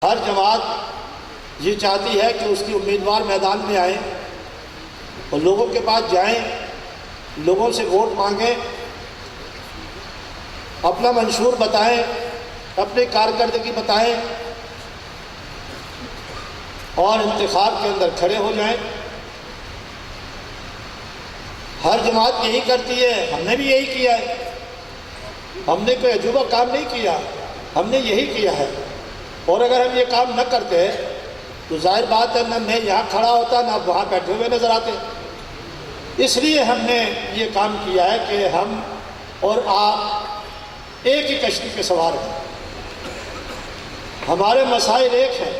ہر جماعت یہ چاہتی ہے کہ اس کی امیدوار میدان میں آئیں اور لوگوں کے پاس جائیں، لوگوں سے ووٹ مانگیں، اپنا منشور بتائیں، اپنی کارکردگی بتائیں اور انتخاب کے اندر کھڑے ہو جائیں۔ ہر جماعت یہی کرتی ہے، ہم نے بھی یہی کیا ہے، ہم نے کوئی عجوبہ کام نہیں کیا، ہم نے یہی کیا ہے۔ اور اگر ہم یہ کام نہ کرتے تو ظاہر بات ہے نہ میں یہاں کھڑا ہوتا نہ وہاں بیٹھے ہوئے نظر آتے۔ اس لیے ہم نے یہ کام کیا ہے کہ ہم اور آپ ایک ہی کشتی کے سوار ہیں، ہمارے مسائل ایک ہیں،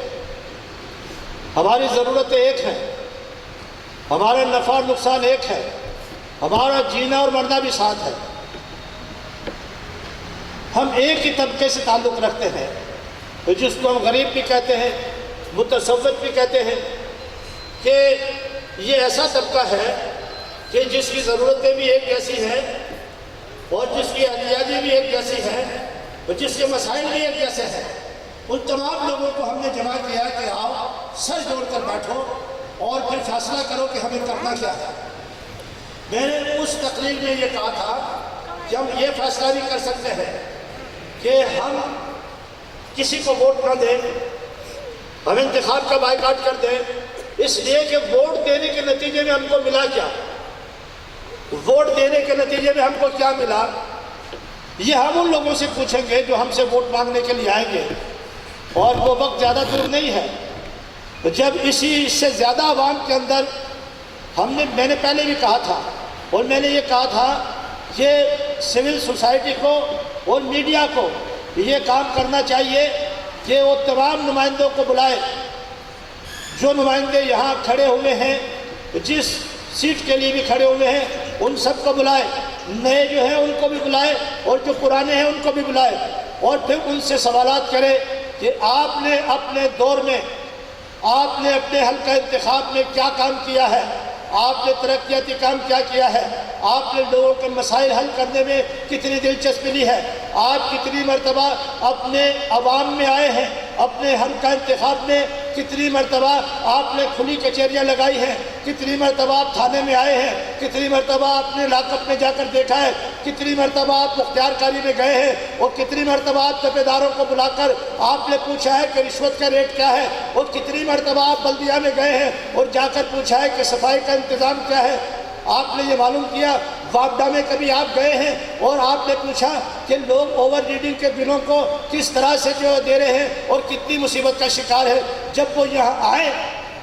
ہماری ضرورتیں ایک ہیں، ہمارا نفع اور نقصان ایک ہے، ہمارا جینا اور مرنا بھی ساتھ ہے۔ ہم ایک ہی طبقے سے تعلق رکھتے ہیں جس کو ہم غریب بھی کہتے ہیں، متصوف بھی کہتے ہیں، کہ یہ ایسا طبقہ ہے کہ جس کی ضرورتیں بھی ایک جیسی ہیں اور جس کی احتیاجی بھی ایک جیسی ہیں اور جس کے مسائل بھی ایک جیسے ہیں۔ ان تمام لوگوں کو ہم نے جمع کیا کہ آؤ سر جوڑ کر بیٹھو اور پھر فیصلہ کرو کہ ہمیں کرنا کیا ہے۔ میں نے اس تقریر میں یہ کہا تھا کہ ہم یہ فیصلہ بھی کر سکتے ہیں کہ ہم کسی کو ووٹ نہ دیں، ہم انتخاب کا بائیکاٹ کر دیں، اس لیے کہ ووٹ دینے کے نتیجے میں ہم کو ملا کیا، ووٹ دینے کے نتیجے میں ہم کو کیا ملا، یہ ہم ان لوگوں سے پوچھیں گے جو ہم سے ووٹ مانگنے کے لیے آئیں گے۔ اور وہ وقت زیادہ دور نہیں ہے جب اس سے زیادہ عوام کے اندر میں نے پہلے بھی کہا تھا اور میں نے یہ کہا تھا کہ سول سوسائٹی کو اور میڈیا کو یہ کام کرنا چاہیے کہ وہ تمام نمائندوں کو بلائے، جو نمائندے یہاں کھڑے ہوئے ہیں، جس سیٹ کے لیے بھی کھڑے ہوئے ہیں، ان سب کو بلائے، نئے جو ہیں ان کو بھی بلائے اور جو پرانے ہیں ان کو بھی بلائے، اور پھر ان سے سوالات کرے کہ آپ نے اپنے دور میں، آپ نے اپنے حلقہ انتخاب میں کیا کام کیا ہے، آپ نے ترقیاتی کام کیا کیا ہے، آپ نے لوگوں کے مسائل حل کرنے میں کتنی دلچسپی لی ہے، آپ کتنی مرتبہ اپنے عوام میں آئے ہیں، اپنے حلقہ انتخاب میں کتنی مرتبہ آپ نے کھلی کچہریاں لگائی ہیں، کتنی مرتبہ آپ تھانے میں آئے ہیں، کتنی مرتبہ آپ نے لاکپ میں جا کر دیکھا ہے، کتنی مرتبہ آپ مختار کاری میں گئے ہیں، اور کتنی مرتبہ آپ تپیداروں کو بلا کر آپ نے پوچھا ہے کہ رشوت کا ریٹ کیا ہے، اور کتنی مرتبہ آپ بلدیہ میں گئے ہیں اور جا کر پوچھا ہے کہ صفائی کا انتظام کیا ہے۔ آپ نے یہ معلوم کیا، واپڈا میں کبھی آپ گئے ہیں اور آپ نے پوچھا کہ لوگ اوور ریڈنگ کے بلوں کو کس طرح سے جو دے رہے ہیں اور کتنی مصیبت کا شکار ہے۔ جب وہ یہاں آئے،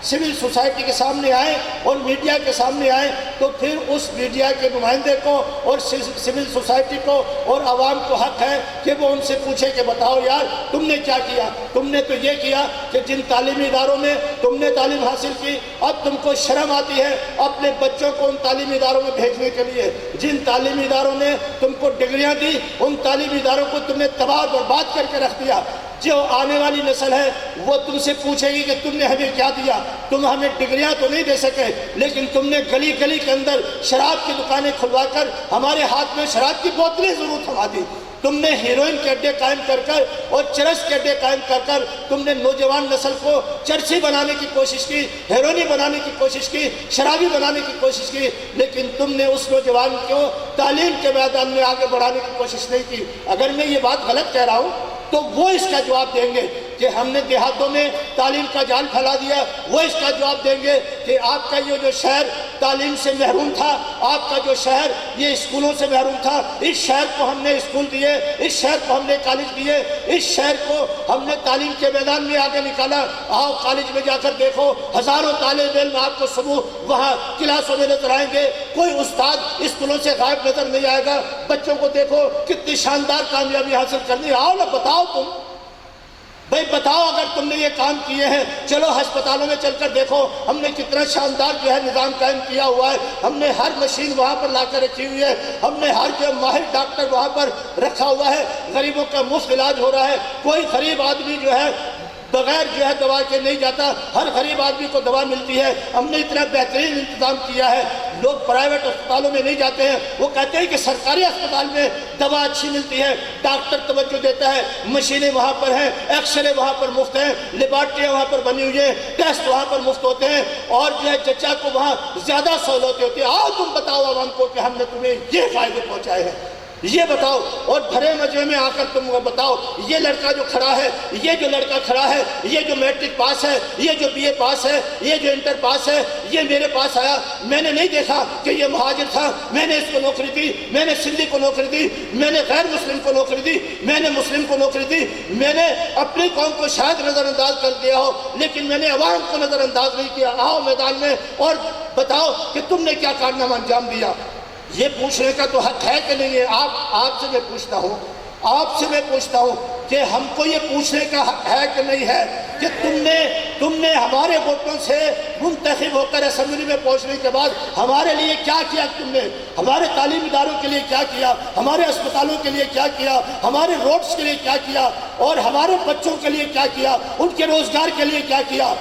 سول سوسائٹی کے سامنے آئے اور میڈیا کے سامنے آئے، تو پھر اس میڈیا کے نمائندے کو اور سول سوسائٹی کو اور عوام کو حق ہے کہ وہ ان سے پوچھے کہ بتاؤ یار تم نے کیا کیا۔ تم نے تو یہ کیا کہ جن تعلیمی اداروں میں تم نے تعلیم حاصل کی، اب تم کو شرم آتی ہے اپنے بچوں کو ان تعلیمی اداروں میں بھیجنے کے لیے۔ جن تعلیمی اداروں نے تم کو ڈگریاں دی، ان تعلیمی اداروں کو تم نے تباہ و برباد کر کے رکھ دیا۔ جو آنے والی نسل ہے وہ تم سے پوچھے گی کہ تم نے ہمیں کیا دیا۔ تم ہمیں ڈگریاں تو نہیں دے سکے، لیکن تم نے گلی گلی کے اندر شراب کی دکانیں کھلوا کر ہمارے ہاتھ میں شراب کی بوتلیں ضرور تھما دی۔ تم نے ہیروئن کے اڈے قائم کر کر اور چرس کے اڈے قائم کر کر تم نے نوجوان نسل کو چرسی بنانے کی کوشش کی، ہیروئنی بنانے کی کوشش کی، شرابی بنانے کی کوشش کی، لیکن تم نے اس نوجوان کو تعلیم کے میدان میں آگے بڑھانے کی کوشش نہیں کی۔ اگر میں یہ بات غلط کہہ رہا ہوں تو وہ اس کا جواب دیں گے کہ ہم نے دیہاتوں میں تعلیم کا جال پھیلا دیا۔ وہ اس کا جواب دیں گے کہ آپ کا یہ جو شہر تعلیم سے محروم تھا، آپ کا جو شہر یہ اسکولوں سے محروم تھا، اس شہر کو ہم نے اسکول دیے، اس شہر کو ہم نے کالج دیے، اس شہر کو ہم نے تعلیم کے میدان میں آگے نکالا۔ آؤ کالج میں جا کر دیکھو، ہزاروں طالب علم آپ کو صبح وہاں کلاسوں میں نظر آئیں گے، کوئی استاد اسکولوں سے غائب نظر نہیں آئے گا۔ بچوں کو دیکھو کتنی شاندار کامیابی حاصل کرنی۔ آؤ نا بتاؤ، تم بھئی بتاؤ اگر تم نے یہ کام کیے ہیں۔ چلو ہسپتالوں میں چل کر دیکھو ہم نے کتنا شاندار جو ہے نظام قائم کیا ہوا ہے۔ ہم نے ہر مشین وہاں پر لا کر رکھی ہوئی ہے، ہم نے ہر جو ماہر ڈاکٹر وہاں پر رکھا ہوا ہے، غریبوں کا مفت علاج ہو رہا ہے۔ کوئی غریب آدمی جو ہے بغیر جو ہے دوا کے نہیں جاتا، ہر غریب آدمی کو دوا ملتی ہے۔ ہم نے اتنا بہترین انتظام کیا ہے، لوگ پرائیویٹ اسپتالوں میں نہیں جاتے ہیں، وہ کہتے ہیں کہ سرکاری اسپتال میں دوا اچھی ملتی ہے، ڈاکٹر توجہ دیتا ہے، مشینیں وہاں پر ہیں، ایکس رے وہاں پر مفت ہیں، لیبارٹریاں وہاں پر بنی ہوئی ہیں، ٹیسٹ وہاں پر مفت ہوتے ہیں، اور جو ہے چچا کو وہاں زیادہ سہولتیں ہوتی ہیں۔ آؤ تم بتاؤ عوام کو کہ ہم نے تمہیں یہ فائدے پہنچائے ہیں، یہ بتاؤ، اور بھرے مجمع میں آ کر تم بتاؤ یہ لڑکا جو کھڑا ہے، یہ جو لڑکا کھڑا ہے، یہ جو میٹرک پاس ہے، یہ جو بی اے پاس ہے، یہ جو انٹر پاس ہے، یہ میرے پاس آیا، میں نے نہیں دیکھا کہ یہ مہاجر تھا، میں نے اس کو نوکری دی، میں نے سندھی کو نوکری دی، میں نے غیر مسلم کو نوکری دی، میں نے مسلم کو نوکری دی، میں نے اپنی قوم کو شاید نظر انداز کر دیا ہو لیکن میں نے عوام کو نظر انداز نہیں کیا۔ آؤ میدان میں اور بتاؤ کہ تم نے کیا کارنامہ انجام دیا۔ یہ پوچھنے کا تو حق ہے کہ نہیں ہے؟ آپ سے میں پوچھتا ہوں، آپ سے میں پوچھتا ہوں کہ ہم کو یہ پوچھنے کا حق ہے کہ نہیں ہے کہ تم نے ہمارے ووٹوں سے منتخب ہو کر اسمبلی میں پہنچنے کے بعد ہمارے لیے کیا کیا؟ تم نے ہمارے تعلیمی اداروں کے لیے کیا کیا؟ ہمارے اسپتالوں کے لیے کیا کیا؟ ہمارے روڈز کے لیے کیا کیا؟ اور ہمارے بچوں کے لیے کیا کیا؟ ان کے روزگار کے لیے کیا کیا؟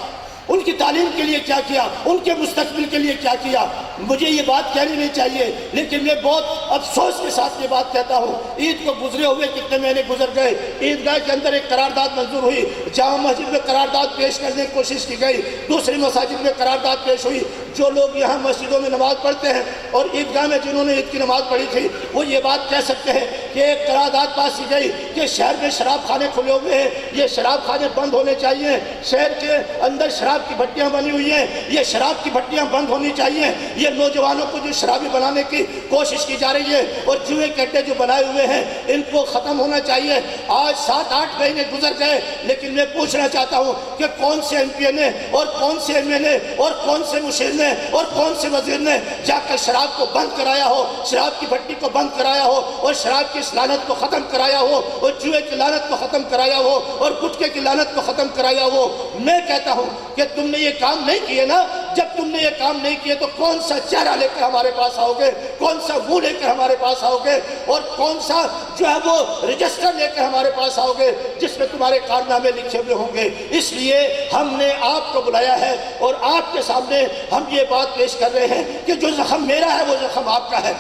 ان کی تعلیم کے لیے کیا کیا؟ ان کے مستقبل کے لیے کیا کیا؟ مجھے یہ بات کہنی نہیں چاہیے لیکن میں بہت افسوس کے ساتھ یہ بات کہتا ہوں۔ عید کو گزرے ہوئے کتنے مہینے گزر گئے، عیدگاہ کے اندر ایک قرارداد منظور ہوئی، جامع مسجد میں قرارداد پیش کرنے کی کوشش کی گئی، دوسری مساجد میں قرارداد پیش ہوئی۔ جو لوگ یہاں مسجدوں میں نماز پڑھتے ہیں اور عیدگاہ میں جنہوں نے عید کی نماز پڑھی تھی وہ یہ بات کہہ سکتے ہیں کہ ایک قرارداد پاس کی گئی کہ شہر میں شراب خانے کھلے ہوئے ہیں، یہ شراب خانے بند ہونے چاہیے، شہر کے اندر شراب کی بھٹیاں بنی ہوئی ہیں، یہ شراب کی بھٹیاں بند ہونی چاہیے، یہ نوجوانوں کو جو شرابی بنانے کی کوشش کی جا رہی ہے اور جوئے کے اڈے جو بنائے ہوئے ہیں ان کو ختم ہونا چاہیے۔ آج 7-8 مہینے گزر گئے لیکن میں پوچھنا چاہتا ہوں کہ کون سے ایم پی نے اور کون سے ایم ایل اے اور کون سے مشیر نے اور کون سے وزیر نے جا کر شراب کو بند کرایا ہو، شراب کی بھٹی کو بند کرایا ہو اور شراب کی اس لعنت کو ختم کرایا ہو اور جوئے کی لعنت کو ختم کرایا ہو اور گٹکے کی لعنت کو ختم کرایا ہو۔ میں کہتا ہوں کہ تم نے یہ کام نہیں کیے نا، جب تم نے یہ کام نہیں کیے تو کون سا چہرہ لے کر ہمارے پاس آؤ گے، کون سا منہ لے کر ہمارے پاس آؤ گے اور کون سا جو ہے وہ رجسٹر لے کر ہمارے پاس آؤ گے جس میں تمہارے کارنامے لکھے ہوئے ہوں گے؟ اس لیے ہم نے آپ کو بلایا ہے اور آپ کے سامنے ہم یہ بات پیش کر رہے ہیں کہ جو زخم میرا ہے وہ زخم آپ کا ہے،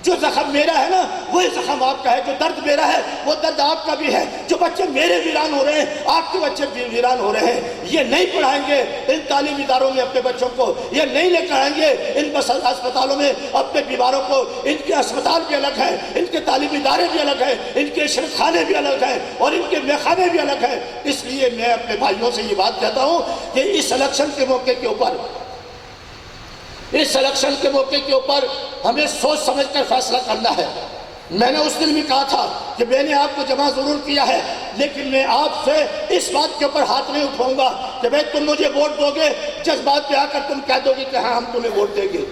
جو زخم میرا ہے نا وہی زخم آپ کا ہے، جو درد میرا ہے وہ درد آپ کا بھی ہے، جو بچے میرے ویران ہو رہے ہیں آپ کے بچے بھی ویران ہو رہے ہیں۔ یہ نہیں پڑھائیں گے ان تعلیمی اداروں میں اپنے بچوں کو، یہ نہیں لے کر آئیں گے ان اسپتالوں میں اپنے بیماروں کو، ان کے اسپتال بھی الگ ہیں، ان کے تعلیمی ادارے بھی الگ ہیں، ان کے عشرت خانے بھی الگ ہیں اور ان کے میخانے بھی الگ ہیں۔ اس لیے میں اپنے بھائیوں سے یہ بات کہتا ہوں کہ اس الیکشن کے موقع کے اوپر ہمیں سوچ سمجھ کر فیصلہ کرنا ہے۔ میں نے اس دن بھی کہا تھا کہ میں نے آپ کو جمع ضرور کیا ہے لیکن میں آپ سے اس بات کے اوپر ہاتھ نہیں اٹھاؤں گا کہ بھئی تم مجھے ووٹ دو گے، جذبات پہ آ کر تم کہہ دو گے کہ ہاں ہم تمہیں ووٹ دیں گے۔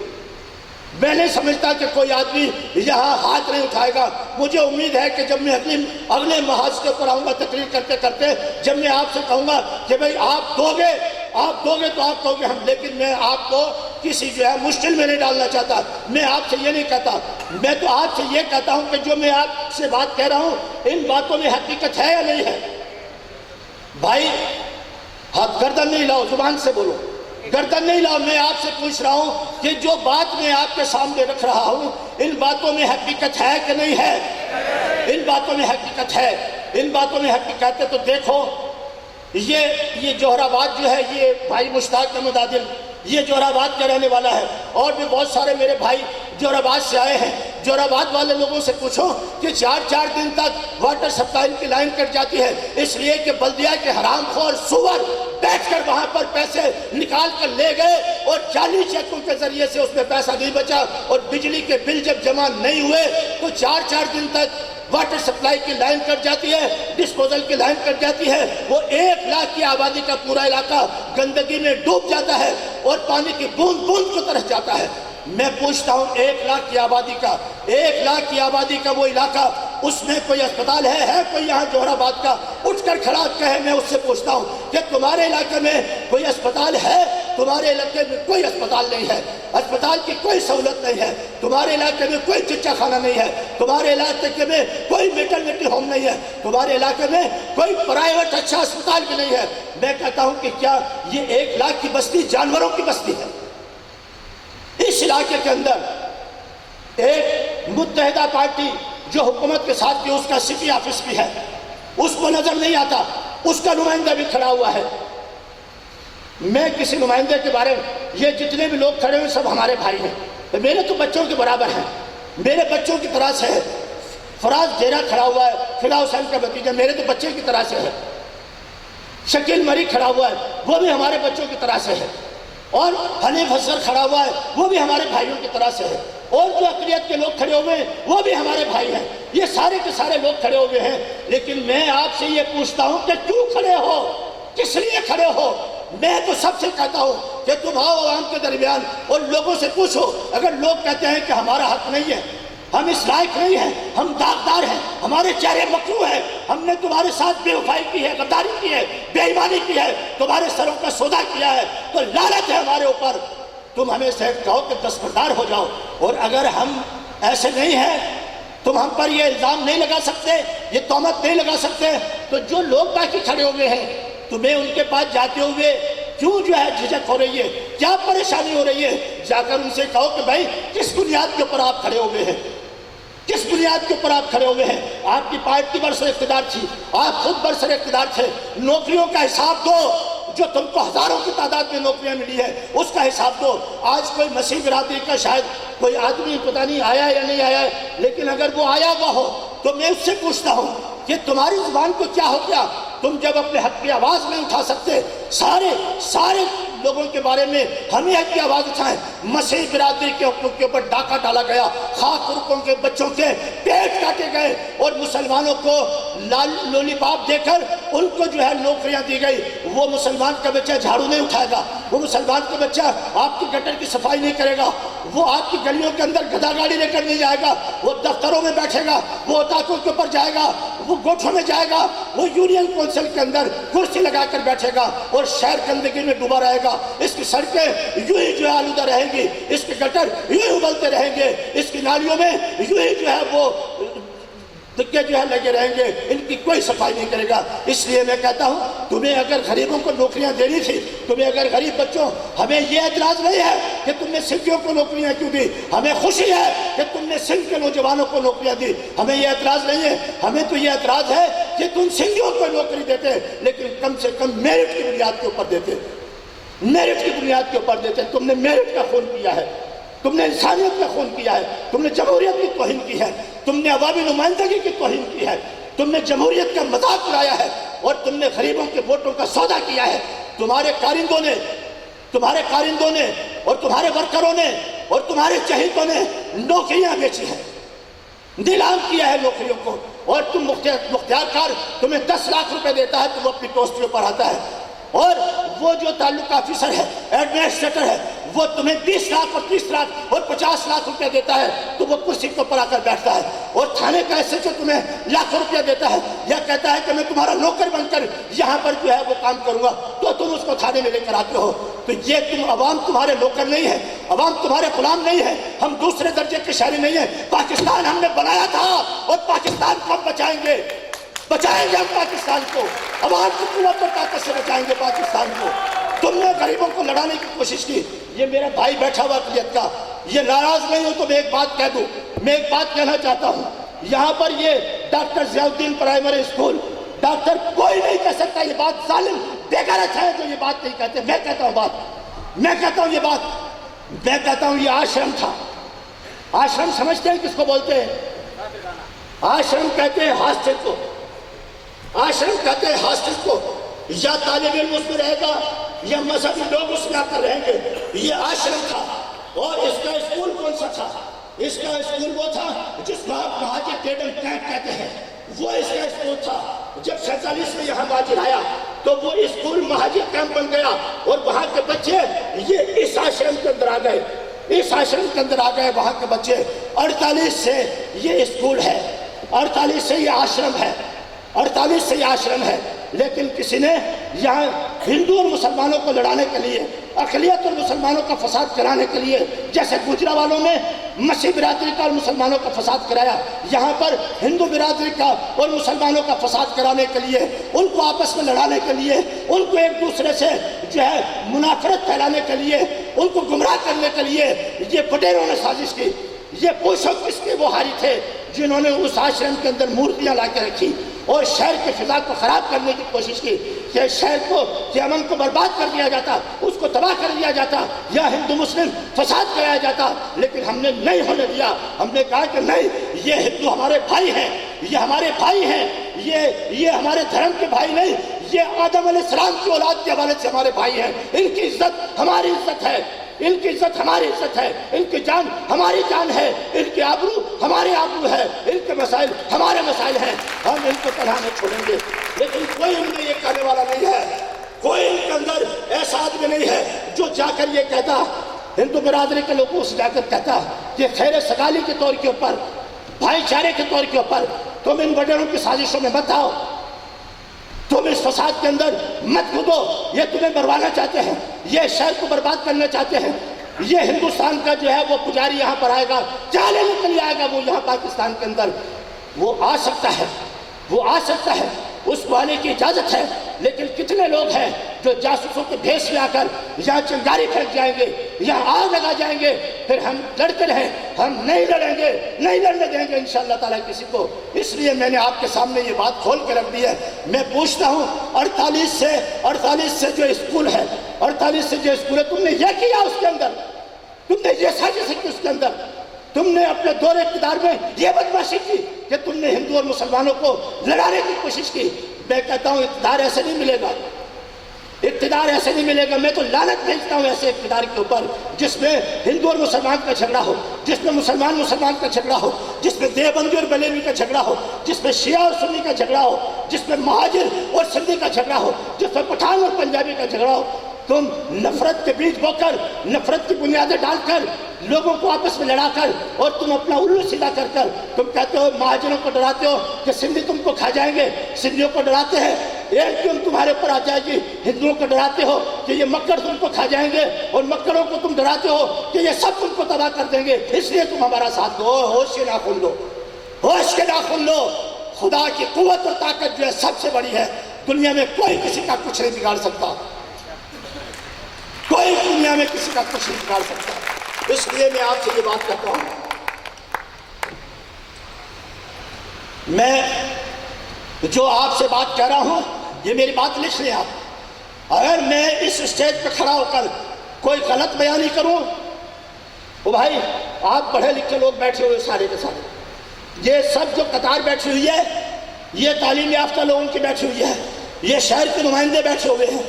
میں نہیں سمجھتا کہ کوئی آدمی یہاں ہاتھ نہیں اٹھائے گا۔ مجھے امید ہے کہ جب میں اگلے محاذ کے اوپر آؤں گا تقریر کرتے کرتے، جب میں آپ سے کہوں گا کہ بھئی آپ دو گے تو آپ کہو گے ہم، لیکن میں آپ کو کسی جو ہے مشکل میں نہیں ڈالنا چاہتا۔ میں آپ سے یہ نہیں کہتا، میں تو آپ سے یہ کہتا ہوں کہ جو میں آپ سے بات کہہ رہا ہوں ان باتوں میں حقیقت ہے یا نہیں ہے؟ بھائی ہاتھ گردن نہیں لاؤ، زبان سے بولو، گردن نہیں لاؤ۔ میں آپ سے پوچھ رہا ہوں کہ جو بات میں آپ کے سامنے رکھ رہا ہوں ان باتوں میں حقیقت ہے کہ نہیں ہے؟ ان باتوں میں حقیقت ہے، ان باتوں میں حقیقت ہے تو دیکھو یہ جوہر آباد جو ہے، یہ بھائی مشتاق احمد عادل یہ جوہر آباد کا رہنے والا ہے اور بھی بہت سارے میرے بھائی جوہر آباد سے آئے ہیں۔ جوہر آباد والے لوگوں سے پوچھو کہ 4 دن تک واٹر سپلائی کی لائن کٹ جاتی ہے اس لیے کہ بلدیہ کے حرام خور سور بیٹھ کر وہاں پر پیسے نکال کر لے گئے اور جعلی چیکوں کے ذریعے سے اس میں پیسہ نہیں بچا اور بجلی کے بل جب جمع نہیں ہوئے تو 4 دن تک واٹر سپلائی کی لائن کٹ جاتی ہے، ڈسپوزل کی لائن کٹ جاتی ہے۔ وہ 1 لاکھ کی آبادی کا پورا علاقہ گندگی میں ڈوب جاتا ہے اور پانی کی بوند بوند کو ترس جاتا ہے۔ میں پوچھتا ہوں 1 لاکھ کی آبادی کا وہ علاقہ، اس میں کوئی اسپتال ہے کوئی یہاں جوہر آباد کا اٹھ کر کھڑا کہے؟ میں اس سے پوچھتا ہوں کہ تمہارے علاقے میں کوئی اسپتال ہے تمہارے علاقے میں کوئی اسپتال نہیں ہے، اسپتال کی کوئی سہولت نہیں ہے، تمہارے علاقے میں کوئی چچا خانہ نہیں ہے، تمہارے علاقے میں کوئی میٹرنٹی ہوم نہیں ہے، تمہارے علاقے میں کوئی پرائیویٹ اچھا اسپتال بھی نہیں ہے۔ میں کہتا ہوں کہ کیا یہ 1 لاکھ کی بستی جانوروں کی بستی ہے؟ اس علاقے کے اندر ایک متحدہ پارٹی جو حکومت کے ساتھ بھی، اس کا سٹی آفس بھی ہے، اس کو نظر نہیں آتا، اس کا نمائندہ بھی کھڑا ہوا ہے۔ میں کسی نمائندے کے بارے میں، یہ جتنے بھی لوگ کھڑے ہوئے سب ہمارے بھائی ہیں، میرے تو بچوں کے برابر ہیں، میرے بچوں کی طرح سے ہے۔ فراز ڈیرا کھڑا ہوا ہے، فلا حسین کا بھتیجا، میرے تو بچے کی طرح سے ہے۔ شکیل مری کھڑا ہوا ہے، وہ بھی ہمارے بچوں کی طرح سے ہے۔ اور حنیف حسن کھڑا ہوا ہے، وہ بھی ہمارے بھائیوں کی طرح سے ہے۔ اور جو اقلیت کے لوگ کھڑے ہوئے ہیں وہ بھی ہمارے بھائی ہیں۔ یہ سارے کے سارے لوگ کھڑے ہوئے ہیں، لیکن میں آپ سے یہ پوچھتا ہوں کہ کیوں کھڑے ہو؟ کس لیے کھڑے ہو؟ میں تو سب سے کہتا ہوں کہ تم آؤ عوام کے درمیان اور لوگوں سے پوچھو۔ اگر لوگ کہتے ہیں کہ ہمارا حق نہیں ہے، ہم اس لائق نہیں ہیں، ہم داغدار ہیں، ہمارے چہرے مکروہ ہیں، ہم نے تمہارے ساتھ بے وفائی کی ہے، غداری کی ہے، بے ایمانی کی ہے، تمہارے سروں کا سودا کیا ہے، تو لعنت ہے ہمارے اوپر۔ تم ہمیں سے کہو کہ دستبردار ہو جاؤ۔ اور اگر ہم ایسے نہیں ہیں، تم ہم پر یہ الزام نہیں لگا سکتے، یہ تہمت نہیں لگا سکتے، تو جو لوگ باقی کھڑے ہوئے ہیں تمہیں ان کے پاس جاتے ہوئے کیوں جو ہے جھجک ہو رہی ہے؟ کیا پریشانی ہو رہی ہے؟ جا کر ان سے کہو کہ بھائی کس بنیاد کے اوپر آپ کھڑے ہوئے ہیں، کس بنیاد کے اوپر آپ کھڑے ہوئے ہیں؟ آپ کی پارٹی برسر اقتدار تھی، آپ خود برسر اقتدار تھے، نوکریوں کا حساب دو۔ جو تم کو ہزاروں کی تعداد میں نوکریاں ملی ہے اس کا حساب دو۔ آج کوئی مسیح برادری کا شاید کوئی آدمی پتہ نہیں آیا یا نہیں آیا ہے، لیکن اگر وہ آیا ہوا ہو تو میں اس سے پوچھتا ہوں کہ تمہاری زبان کو کیا ہو گیا؟ تم جب اپنے حق کی آواز نہیں اٹھا سکتے، سارے لوگوں کے بارے میں ہمیں حق کی آواز اٹھائیں۔ مسیح برادری کے حقوق کے اوپر ڈاکہ ڈالا گیا، خاک رکوں کے بچوں کے پیٹ کاٹے گئے، اور مسلمانوں کو لولی پاپ دے کر ان کو جو ہے نوکریاں دی گئی۔ وہ مسلمان کا بچہ جھاڑو نہیں اٹھائے گا، وہ مسلمان کا بچہ آپ کی گٹر کی صفائی نہیں کرے گا، وہ آپ کی گلیوں کے اندر گدھا گاڑی لے کر نہیں جائے گا، وہ دفتروں میں بیٹھے گا، وہ اتاکوں کے اوپر جائے گا، وہ گوٹھوں میں جائے گا، وہ یونین کونسل کے اندر کرسی لگا کر بیٹھے گا اور شہر گندگی میں ڈوبا رہے گا۔ اس کی سڑکیں یوں ہی جو ہے آلودہ رہیں گی، اس کے گٹر یوں ہی ابلتے رہیں گے، اس کی نالیوں میں یوں ہی جو ہے وہ دکے جو ہے لگے رہیں گے، ان کی کوئی صفائی نہیں کرے گا۔ اس لیے میں کہتا ہوں تمہیں اگر غریبوں کو نوکریاں دینی تھی، تمہیں اگر غریب بچوں، ہمیں یہ اعتراض نہیں ہے کہ تم نے سندھیوں کو نوکریاں کیوں دی، ہمیں خوشی ہے کہ تم نے سندھ کے نوجوانوں کو نوکریاں دی، ہمیں یہ اعتراض نہیں ہے۔ ہمیں تو یہ اعتراض ہے کہ تم سندھیوں کو نوکری دیتے لیکن کم سے کم میرٹ کی بنیاد کے اوپر دیتے، میرٹ کی بنیاد کے اوپر دیتے۔ تم نے میرٹ کا خون کیا ہے، تم نے انسانیت کا خون کیا ہے، تم نے جمہوریت کی توہین کی ہے، تم نے عوامی نمائندگی کی توہین کی ہے، تم نے جمہوریت کا مذاق اڑایا ہے، اور تم نے غریبوں کے ووٹوں کا سودا کیا ہے۔ تمہارے کارندوں نے اور تمہارے ورکروں نے اور تمہارے چہیتوں نے نوکریاں بیچی ہیں، نیلام کیا ہے نوکریوں کو، اور تم مختار کار تمہیں 10 لاکھ روپے دیتا ہے تو وہ اپنی پوسٹوں پر آتا ہے، اور وہ جو تعلق آفیسر ہے، ایڈمنسٹریٹر ہے، وہ تمہیں 20 لاکھ اور 30 لاکھ اور 50 لاکھ روپے دیتا ہے تو وہ کرسی کے اوپر آ کر بیٹھتا ہے، اور تھانے کا ایسے جو تمہیں لاکھوں روپے دیتا ہے یا کہتا ہے کہ میں تمہارا نوکر بن کر یہاں پر جو ہے وہ کام کروں گا، تو تم اس کو تھانے میں لے کر آتے ہو۔ تو یہ عوام تمہارے نوکر نہیں ہے، عوام تمہارے غلام نہیں ہے، ہم دوسرے درجے کے شہری نہیں ہیں۔ پاکستان ہم نے بنایا تھا اور پاکستان کو ہم بچائیں گے ہم پاکستان کو، عوام کی قوت اور طاقت سے بچائیں گے پاکستان کو۔ تم نے غریبوں کو لڑانے کی کوشش کی۔ یہ میرا بھائی بیٹھا ہوا اقلیت کا، یہ ناراض نہیں ہو تو میں ایک بات کہہ دوں، میں ایک بات کہنا چاہتا ہوں۔ یہاں پر یہ ڈاکٹر ضیاء الدین پرائمری اسکول، ڈاکٹر کوئی نہیں کہہ سکتا یہ بات، ظالم بے غیرت ہے جو یہ بات نہیں کہتے۔ میں کہتا ہوں یہ آشرم تھا۔ آشرم سمجھتے ہیں کس کو بولتے ہیں؟ آشرم کہتے ہیں ہاسٹل کو، آشرم کہتے ہیں ہاسٹل کو، یا طالب علم اس میں رہے گا یا مذہبی لوگ اس میں آ کر رہیں گے۔ یہ آشرم تھا، اور اس کا اسکول کون سا تھا؟ اس کا اسکول وہ تھا جس کو آپ مہاجر ٹیڈل کیمپ کہتے ہیں، وہ اس کا اسکول تھا۔ جب 47 میں یہاں مہاجر آیا تو وہ اسکول مہاجر کیمپ بن گیا، اور وہاں کے بچے یہ اس آشرم کے اندر آ گئے، وہاں کے بچے۔ 48 سے یہ اسکول ہے، 48 سے یہ آشرم ہے، لیکن کسی نے یہاں ہندو اور مسلمانوں کو لڑانے کے لیے، اقلیت اور مسلمانوں کا فساد کرانے کے لیے، جیسے گجرا والوں نے مسیح برادری کا اور مسلمانوں کا فساد کرایا، یہاں پر ہندو برادری کا اور مسلمانوں کا فساد کرانے کے لیے، ان کو آپس میں لڑانے کے لیے، ان کو ایک دوسرے سے جو ہے منافرت پھیلانے کے لیے، ان کو گمراہ کرنے کے لیے یہ وڈیروں نے سازش کی۔ یہ پوچھو کس کے وہ حاری تھے جنہوں نے اس آشرم کے اندر مورتیاں لا کے رکھی اور شہر کی فضا کو خراب کرنے کی کوشش کی کہ شہر کو، کہ امن کو برباد کر دیا جاتا، اس کو تباہ کر دیا جاتا، یا ہندو مسلم فساد کرایا جاتا، لیکن ہم نے نہیں ہونے دیا۔ ہم نے کہا کہ نہیں، یہ ہندو ہمارے بھائی ہیں، یہ ہمارے بھائی ہیں، یہ ہمارے دھرم کے بھائی نہیں، یہ آدم علیہ السلام کی اولاد کے حوالے سے ہمارے بھائی ہیں، ان کی عزت ہماری عزت ہے، ان کی عزت ہماری عزت ہے، ان کی جان ہماری جان ہے، ان کی آبرو ہماری آبرو ہے، ان کے مسائل ہمارے مسائل ہیں، ہم ان کو تنہا نہیں چھوڑیں گے۔ لیکن کوئی ان میں یہ کہنے والا نہیں ہے، کوئی ان کے اندر ایسا آدمی نہیں ہے جو جا کر یہ کہتا، ہندو برادری کے لوگوں سے جا کر کہتا کہ خیر سگالی کے طور کے اوپر، بھائی چارے کے طور کے اوپر تم ان وڈیروں کی سازشوں میں مت آؤ، تم اس فساد کے اندر مت کودو، یہ تمہیں مروانا چاہتے ہیں، یہ شہر کو برباد کرنا چاہتے ہیں، یہ ہندوستان کا جو ہے وہ پجاری یہاں پر آئے گا، چالے نکل آئے گا وہ یہاں پاکستان کے اندر، وہ آ سکتا ہے، وہ آ سکتا ہے، اس کو آنے کی اجازت ہے، لیکن کتنے لوگ ہیں جو جاسوسوں کے بھیس میں آ کر یہاں چنگاری پھینک جائیں گے، یہاں آگ لگا جائیں گے، پھر ہم لڑتے رہیں، ہم نہیں لڑیں گے، نہیں لڑنے دیں گے انشاءاللہ تعالیٰ کسی کو۔ اس لیے میں نے آپ کے سامنے یہ بات کھول کے رکھ دی ہے۔ میں پوچھتا ہوں 48 سے جو اسکول ہے، 48 سے جو اسکول ہے، تم نے یہ کیا اس کے اندر، تم نے یہ سازش کی اس کے اندر، تم نے اپنے دور اقتدار میں یہ بدمعاشی کی کہ تم نے ہندو اور مسلمانوں کو لڑانے کی کوشش کی۔ میں کہتا ہوں اقتدار ایسے نہیں ملے گا، اقتدار ایسے نہیں ملے گا۔ میں تو لعنت بھیجتا ہوں ایسے اقتدار کے اوپر جس میں ہندو اور مسلمان کا جھگڑا ہو، جس میں مسلمان کا جھگڑا ہو، جس میں دیوبندی اور بریلوی کا جھگڑا ہو، جس میں شیعہ اور سنی کا جھگڑا ہو، جس میں مہاجر اور سندھی کا جھگڑا ہو، جس میں پٹھان اور پنجابی کا جھگڑا ہو۔ تم نفرت کے بیج بو کر، نفرت کی بنیادیں ڈال کر، لوگوں کو آپس میں لڑا کر، اور تم اپنا الو سیدھا کر کر تم کہتے ہو، مہاجروں کو ڈراتے ہو کہ سندھی تم کو کھا جائیں گے، سندھیوں کو ڈراتے ہیں ایک دن تمہارے اوپر آ جائے گی، ہندوؤں کو ڈراتے ہو کہ یہ مکڑ تم کو کھا جائیں گے، اور مکڑوں کو تم ڈراتے ہو کہ یہ سب تم کو تباہ کر دیں گے، اس لیے تم ہمارا ساتھ دو۔ ہوش کے ناخن لو، ہوش کے ناخن لو۔ خدا کی قوت اور طاقت جو ہے سب سے بڑی ہے، دنیا میں کوئی کسی کا کچھ نہیں بگاڑ سکتا، کوئی دنیا میں کسی کا کچھ نہیں بگاڑ سکتا۔ اس لیے میں آپ سے یہ بات کہتا ہوں، میں جو آپ سے بات کہہ رہا ہوں، یہ میری بات لکھ لیں آپ۔ اگر میں اس اسٹیج پہ کھڑا ہو کر کوئی غلط بیانی کروں، وہ بھائی آپ پڑھے لکھے لوگ بیٹھے ہوئے سارے کے سارے، یہ سب جو قطار بیٹھی ہوئی ہے، یہ تعلیم یافتہ لوگوں کی بیٹھی ہوئی ہے، یہ شہر کے نمائندے بیٹھے ہوئے ہیں،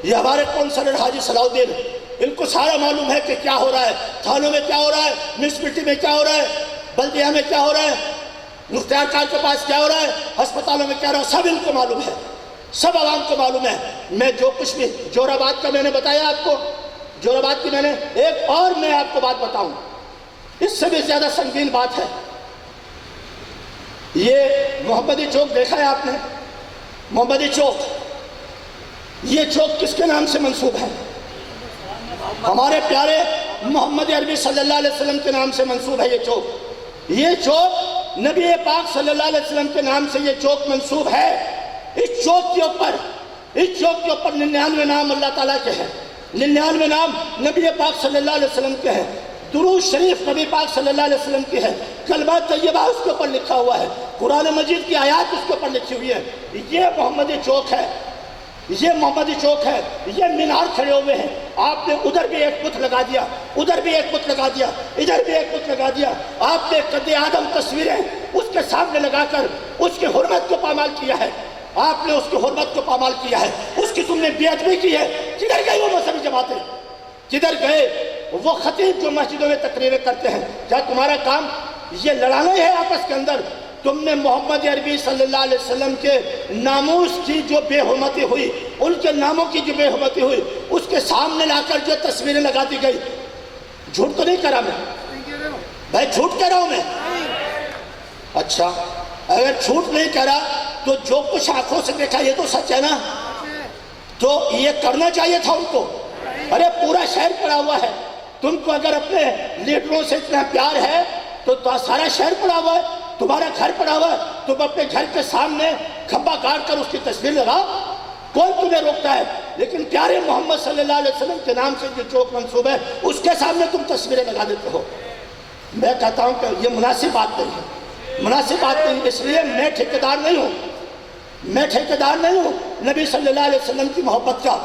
یہ ہمارے کونسلر حاجی صلاح الدین، ان کو سارا معلوم ہے کہ کیا ہو رہا ہے، تھانوں میں کیا ہو رہا ہے، میونسپلٹی میں کیا ہو رہا ہے، بلدیہ میں کیا ہو رہا ہے، مختار کار کے پاس کیا ہو رہا ہے، ہسپتالوں میں کیا ہو رہا ہے، سب ان کو معلوم ہے، سب عوام کو معلوم ہے۔ میں جو کچھ بھی جور آباد کا میں نے بتایا آپ کو، جور آباد کی میں نے ایک اور میں آپ کو بات بتاؤں، اس سے بھی زیادہ سنگین بات ہے۔ یہ محمدی چوک دیکھا ہے آپ نے، محمدی چوک، یہ چوک کس کے نام سے منسوب ہے؟ ہمارے پیارے محمد عربی صلی اللہ علیہ وسلم کے نام سے منسوب ہے یہ چوک۔ یہ چوک نبی پاک صلی اللہ علیہ وسلم کے نام سے یہ چوک منسوب ہے۔ اس چوک کے اوپر 99 نام اللہ تعالیٰ کے ہیں، 99 نام نبی پاک صلی اللہ علیہ وسلم کے ہیں، درود شریف نبی پاک صلی اللہ علیہ وسلم کی ہے، کلمہ طیبہ اس کے اوپر لکھا ہوا ہے، قرآن مجید کی آیات اس کے اوپر لکھی ہوئی ہے۔ یہ محمدی چوک ہے، یہ محمدی چوک ہے، یہ مینار کھڑے ہوئے ہیں، آپ نے ادھر بھی ایک بت لگا دیا، ادھر بھی ایک بت لگا دیا، ادھر بھی ایک بت لگا دیا، آپ نے قد آدم تصویریں اس کے سامنے لگا کر اس کی حرمت کو پامال کیا ہے، آپ نے اس کی حرمت کو پامال کیا ہے، اس کی تم نے بے ادبی کی ہے۔ کدھر گئی وہ مذہبی جماعتیں، کدھر گئے وہ خطیب جو مسجدوں میں تقریریں کرتے ہیں؟ کیا تمہارا کام یہ لڑانا ہے آپس کے اندر؟ تم نے محمد عربی صلی اللہ علیہ وسلم کے ناموس کی جو بے حرمتی ہوئی، ان کے ناموں کی جو بے حرمتی ہوئی، اس کے سامنے لا کر جو تصویریں لگا دی گئی، جھوٹ تو نہیں کرا میں بھائی، جھوٹ کہہ رہا ہوں میں؟ اچھا اگر جھوٹ نہیں کہہ رہا تو جو کچھ آنکھوں سے دیکھا یہ تو سچ ہے نا، تو یہ کرنا چاہیے تھا ان کو۔ ارے پورا شہر پڑا ہوا ہے، تم کو اگر اپنے لیڈروں سے اتنا پیار ہے تو سارا شہر پڑا ہوا ہے، تمہارا گھر پڑا ہوا ہے، تم اپنے گھر کے سامنے کھمبا گاڑ کر اس کی تصویر لگاؤ، کون تمہیں روکتا ہے؟ لیکن پیارے محمد صلی اللہ علیہ وسلم کے نام سے جو چوک منصوب ہے اس کے سامنے تم تصویریں لگا دیتے ہو۔ میں کہتا ہوں کہ یہ مناسب بات نہیں ہے، مناسب بات نہیں، اس لیے میں ٹھیکیدار نہیں ہوں، میں ٹھیکیدار نہیں ہوں نبی صلی اللہ علیہ وسلم کی محبت کا۔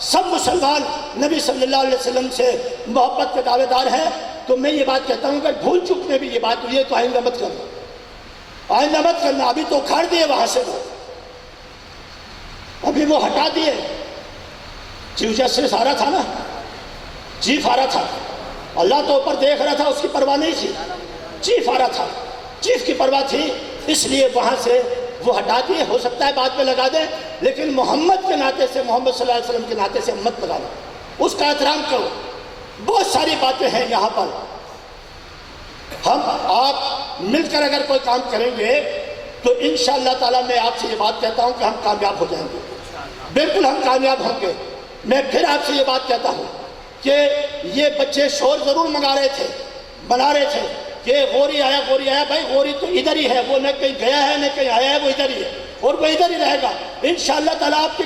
سب مسلمان نبی صلی اللہ علیہ وسلم سے محبت کے دعوے دار ہیں، تو میں یہ بات کہتا ہوں کہ بھول چک میں بھی یہ بات ہوئی ہے تو آئندہ مت کرنا، آئندہ مت کرنا۔ ابھی تو اکھاڑ دیے وہاں سے، وہ ابھی وہ ہٹا دیے۔ چیف جسٹس آ رہا تھا نا، چیف آ رہا تھا، اللہ تو اوپر دیکھ رہا تھا، اس کی پرواہ نہیں تھی، چیف آ رہا تھا، چیف کی پرواہ تھی، اس لیے وہاں سے وہ ہٹا دیے۔ ہو سکتا ہے بعد میں لگا دیں، لیکن محمد کے ناطے سے، محمد صلی اللہ علیہ وسلم کے ناطے سے مت لگا دو، اس کا احترام کرو۔ بہت ساری باتیں ہیں یہاں پر، ہم آپ مل کر اگر کوئی کام کریں گے تو انشاءاللہ تعالیٰ میں آپ سے یہ بات کہتا ہوں کہ ہم کامیاب ہو جائیں گے، بالکل ہم کامیاب ہوں گے۔ میں پھر آپ سے یہ بات کہتا ہوں کہ یہ بچے شور ضرور منگا رہے تھے، بنا رہے تھے کہ غوری آیا، غوری آیا۔ بھائی غوری تو ادھر ہی ہے، وہ نہ کہیں گیا ہے نہ کہیں آیا ہے، وہ ادھر ہی ہے اور وہ ادھر ہی رہے گا انشاءاللہ تعالیٰ۔ آپ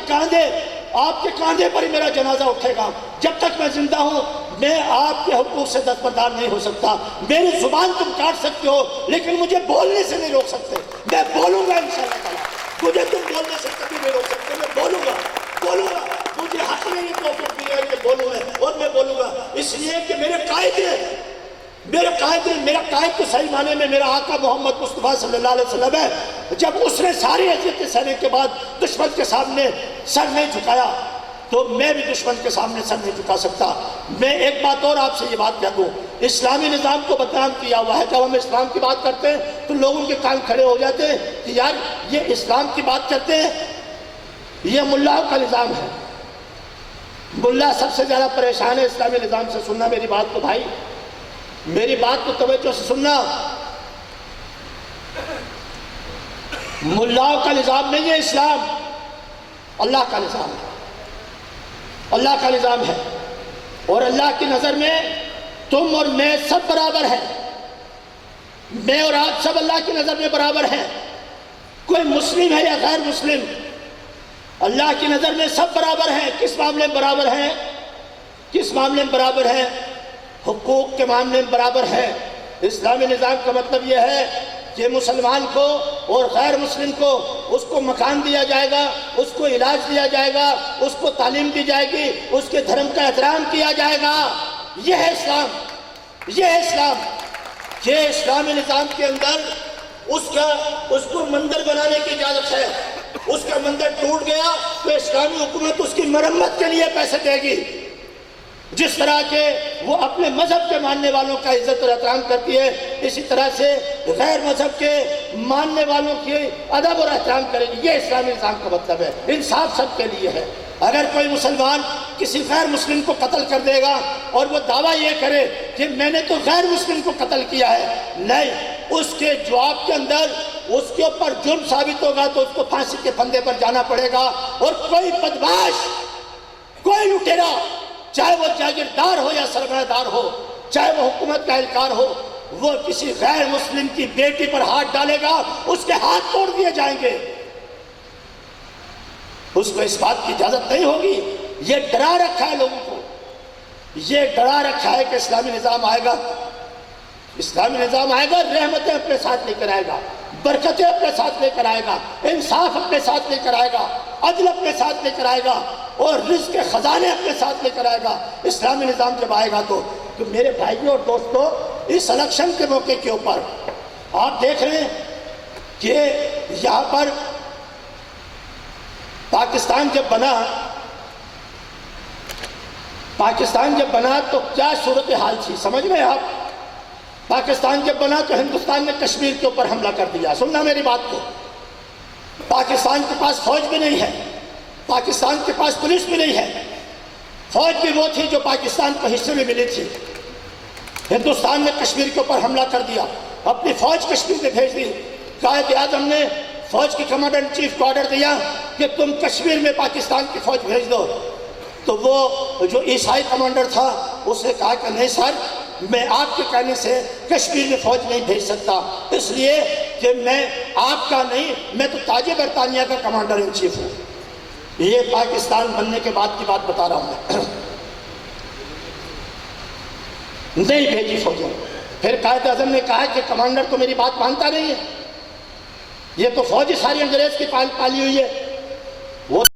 کے کاندھے پر ہی میرا جنازہ اٹھے گا۔ جب تک میں زندہ ہوں میں آپ کے حقوق سے دستبردار نہیں ہو سکتا۔ میری زبان تم کاٹ سکتے ہو لیکن مجھے بولنے سے نہیں روک سکتے، میں بولوں گا انشاءاللہ تعالیٰ۔ مجھے تم بولنے سے کبھی نہیں روک سکتے، میں بولوں گا، بولوں گا۔ مجھے حق نہیں توفیق دی ہے کہ بولوں میں، اور میں بولوں گا، اس لیے کہ میرے قائد ہیں، میرا قائد تو صحیح معنی میں میرا آقا محمد مصطفیٰ صلی اللہ علیہ وسلم ہے۔ جب اس نے ساری اذیتیں سہنے کے بعد دشمن کے سامنے سر نہیں جھکایا تو میں بھی دشمن کے سامنے سر نہیں جھکا سکتا۔ میں ایک بات اور آپ سے یہ بات کہہ دوں، اسلامی نظام کو بدنام کیا ہوا ہے۔ جب ہم اسلام کی بات کرتے ہیں تو لوگوں کے کان کھڑے ہو جاتے ہیں کہ یار یہ اسلام کی بات کرتے ہیں، یہ ملاؤں کا نظام ہے۔ ملا سب سے زیادہ پریشان ہے اسلامی نظام سے۔ سننا میری بات کو بھائی، میری بات کو توجہ سے سننا، ملاؤں کا نظام نہیں ہے اسلام، اللہ کا نظام ہے، اللہ کا نظام ہے۔ اور اللہ کی نظر میں تم اور میں سب برابر ہیں، میں اور آپ سب اللہ کی نظر میں برابر ہیں۔ کوئی مسلم ہے یا غیر مسلم، اللہ کی نظر میں سب برابر ہیں۔ کس معاملے میں برابر ہیں؟ کس معاملے میں برابر ہیں؟ حقوق کے معاملے میں برابر ہے۔ اسلامی نظام کا مطلب یہ ہے کہ مسلمان کو اور غیر مسلم کو اس کو مکان دیا جائے گا، اس کو علاج دیا جائے گا، اس کو تعلیم دی جائے گی، اس کے دھرم کا احترام کیا جائے گا۔ یہ ہے اسلام، یہ ہے اسلام۔ یہ اسلامی نظام کے اندر اس کو مندر بنانے کی اجازت ہے۔ اس کا مندر ٹوٹ گیا تو اسلامی حکومت اس کی مرمت کے لیے پیسے دے گی۔ جس طرح کے وہ اپنے مذہب کے ماننے والوں کا عزت اور احترام کرتی ہے، اسی طرح سے غیر مذہب کے ماننے والوں کی ادب اور احترام کرے گی۔ یہ اسلامی نظام کا مطلب ہے۔ انصاف سب کے لیے ہے۔ اگر کوئی مسلمان کسی غیر مسلم کو قتل کر دے گا اور وہ دعویٰ یہ کرے کہ میں نے تو غیر مسلم کو قتل کیا ہے، نہیں، اس کے جواب کے اندر اس کے اوپر جرم ثابت ہوگا تو اس کو پھانسی کے پھندے پر جانا پڑے گا۔ اور کوئی بدمعاش، کوئی لٹیرا، چاہے وہ جاگیردار ہو یا سرمایہ دار ہو، چاہے وہ حکومت کا اہلکار ہو، وہ کسی غیر مسلم کی بیٹی پر ہاتھ ڈالے گا اس کے ہاتھ توڑ دیے جائیں گے۔ اس کو اس بات کی اجازت نہیں ہوگی۔ یہ ڈرا رکھا ہے لوگوں کو، یہ ڈرا رکھا ہے کہ اسلامی نظام آئے گا، اسلامی نظام آئے گا، رحمتیں اپنے ساتھ لے کر آئے گا، برکتیں اپنے ساتھ لے کر آئے گا، انصاف اپنے ساتھ لے کر آئے گا، عدل اپنے ساتھ لے کر آئے گا، اور رزق کے خزانے اپنے ساتھ لے کر آئے گا۔ اسلامی نظام جب آئے گا تو میرے بھائیوں اور دوستوں، اس الیکشن کے موقع کے اوپر آپ دیکھ رہے ہیں کہ یہاں پر پاکستان جب بنا تو کیا صورتحال تھی، سمجھ میں آپ؟ پاکستان جب بنا تو ہندوستان نے کشمیر کے اوپر حملہ کر دیا۔ سننا میری بات کو، پاکستان کے پاس فوج بھی نہیں ہے، پاکستان کے پاس پولیس بھی نہیں ہے، فوج بھی وہ تھی جو پاکستان کو حصے میں ملی تھی۔ ہندوستان نے کشمیر کے اوپر حملہ کر دیا، اپنی فوج کشمیر میں بھیج دی، قائد اعظم نے فوج کے کمانڈر ان چیف کو آرڈر دیا کہ تم کشمیر میں پاکستان کی فوج بھیج دو، تو وہ جو عیسائی کمانڈر تھا اس نے کہا کہ نہیں سر، میں آپ کے کہنے سے کشمیر میں فوج نہیں بھیج سکتا، اس لیے کہ میں آپ کا نہیں، میں تو تاج برطانیہ کا کمانڈر ان چیف ہوں۔ یہ پاکستان بننے کے بعد کی بات بتا رہا ہوں میں۔ نہیں بھیجی فوجیں۔ پھر قائد اعظم نے کہا کہ کمانڈر تو میری بات مانتا نہیں ہے، یہ تو فوج ساری انگریز کی پالی ہوئی ہے، وہ